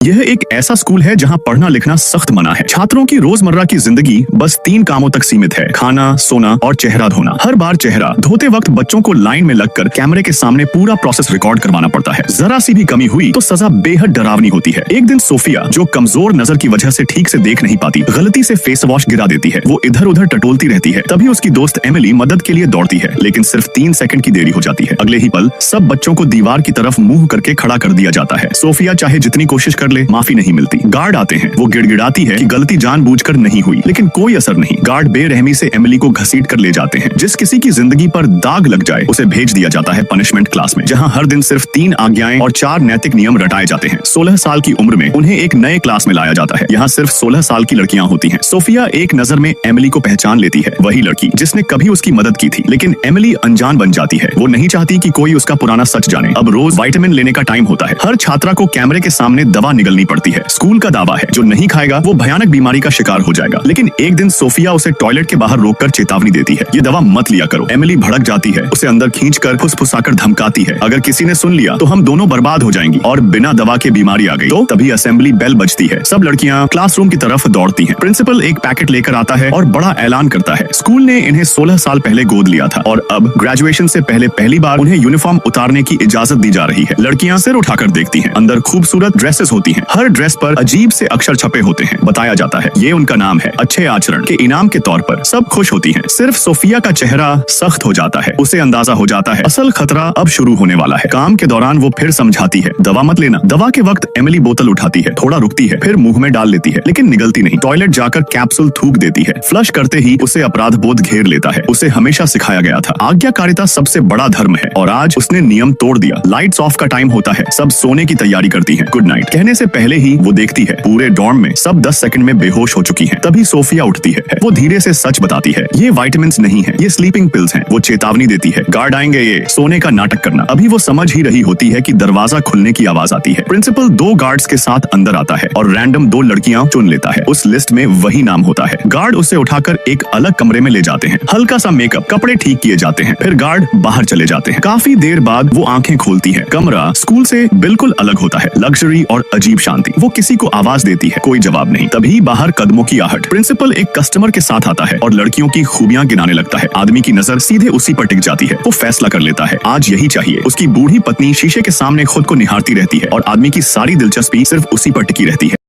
यह एक ऐसा स्कूल है जहां पढ़ना लिखना सख्त मना है। छात्रों की रोजमर्रा की जिंदगी बस 3 कामों तक सीमित है: खाना, सोना और चेहरा धोना। हर बार चेहरा धोते वक्त बच्चों को लाइन में लगकर कैमरे के सामने पूरा प्रोसेस रिकॉर्ड करवाना पड़ता है। जरा सी भी कमी हुई तो सजा बेहद डरावनी होती है। एक दिन सोफिया, जो कमजोर नजर की वजह से ठीक से देख नहीं पाती, गलती से फेस वॉश गिरा देती है। वो इधर उधर टटोलती रहती है। तभी उसकी दोस्त एमिली मदद के लिए दौड़ती है, लेकिन सिर्फ 3 सेकंड की देरी हो जाती है। अगले ही पल सब बच्चों को दीवार की तरफ मुंह करके खड़ा कर दिया जाता है। सोफिया चाहे जितनी कोशिश कर ले, माफी नहीं मिलती। गार्ड आते हैं। वो गिड़गिड़ाती है कि गलती जानबूझकर नहीं हुई, लेकिन कोई असर नहीं। गार्ड बेरहमी से एमिली को घसीट कर ले जाते हैं। जिस किसी की जिंदगी पर दाग लग जाए उसे भेज दिया जाता है पनिशमेंट क्लास में, जहां हर दिन सिर्फ 3 आज्ञाएं और 4 नैतिक नियम रटाए जाते हैं। 16 साल की उम्र में उन्हें एक नए क्लास में लाया जाता है। यहाँ सिर्फ 16 साल की लड़कियां होती हैं। सोफिया एक नजर में एमिली को पहचान लेती है, वही लड़की जिसने कभी उसकी मदद की थी। लेकिन एमिली अनजान बन जाती है। वो नहीं चाहती कि कोई उसका पुराना सच जाने। अब रोज विटामिन लेने का टाइम होता है। हर छात्रा को कैमरे के सामने दवा निगलनी पड़ती है। स्कूल का दावा है, जो नहीं खाएगा वो भयानक बीमारी का शिकार हो जाएगा। लेकिन एक दिन सोफिया उसे टॉयलेट के बाहर रोककर चेतावनी देती है, ये दवा मत लिया करो। एमिली भड़क जाती है, उसे अंदर खींचकर फुसफुसाकर धमकाती है, अगर किसी ने सुन लिया तो हम दोनों बर्बाद हो जाएंगी और बिना दवा के बीमारी आ गई तो। तभी असेंबली बेल बजती है। सब लड़कियां क्लासरूम की तरफ दौड़ती हैं। प्रिंसिपल एक पैकेट लेकर आता है और बड़ा ऐलान करता है, स्कूल ने इन्हें 16 साल पहले गोद लिया था और अब ग्रेजुएशन से पहले पहली बार उन्हें यूनिफॉर्म उतारने की इजाजत दी जा रही है। लड़कियां सिर उठाकर देखती हैं। अंदर खूबसूरत ड्रेसेस होती हैं। हर ड्रेस पर अजीब से अक्षर छपे होते हैं। बताया जाता है ये उनका नाम है। अच्छे आचरण के इनाम के तौर पर सब खुश होती हैं। सिर्फ सोफिया का चेहरा सख्त हो जाता है। उसे अंदाजा हो जाता है असल खतरा अब शुरू होने वाला है। काम के दौरान वो फिर समझाती है, दवा मत लेना। दवा के वक्त एमिली बोतल उठाती है, थोड़ा रुकती है, फिर मुंह में डाल लेती है, लेकिन निगलती नहीं। टॉयलेट जाकर कैप्सूल थूक देती है। फ्लश करते ही उसे अपराध बोध घेर लेता है। उसे हमेशा सिखाया गया था, आज्ञाकारिता सबसे बड़ा धर्म है, और आज उसने नियम तोड़ दिया। लाइट्स ऑफ का टाइम होता है। सब सोने की तैयारी करती हैं। गुड नाइट कहने से पहले ही वो देखती है पूरे डॉर्म में सब 10 सेकंड में बेहोश हो चुकी हैं। तभी सोफिया उठती है। वो धीरे से सच बताती है, ये विटामिन्स नहीं है, ये स्लीपिंग पिल्स हैं। वो चेतावनी देती है, गार्ड आएंगे, ये सोने का नाटक करना। अभी वो समझ ही रही होती है कि दरवाजा खुलने की आवाज आती है। प्रिंसिपल 2 गार्ड्स के साथ अंदर आता है और रैंडम 2 लड़कियां चुन लेता है। उस लिस्ट में वही नाम होता है। गार्ड उसे उठाकर एक अलग कमरे में ले जाते हैं। हल्का सा मेकअप, कपड़े ठीक किए जाते हैं, फिर गार्ड बाहर चले जाते हैं। काफी देर बाद वो आंखें खोलती है। कमरा स्कूल से बिल्कुल अलग होता है, लग्जरी और अजीब शांति। वो किसी को आवाज देती है, कोई जवाब नहीं। तभी बाहर कदमों की आहट। प्रिंसिपल एक कस्टमर के साथ आता है और लड़कियों की खूबियां गिनाने लगता है। आदमी की नजर सीधे उसी पर टिक जाती है। वो फैसला कर लेता है, आज यही चाहिए। उसकी बूढ़ी पत्नी शीशे के सामने खुद को निहारती रहती है और आदमी की सारी दिलचस्पी सिर्फ उसी पर टिकी रहती है।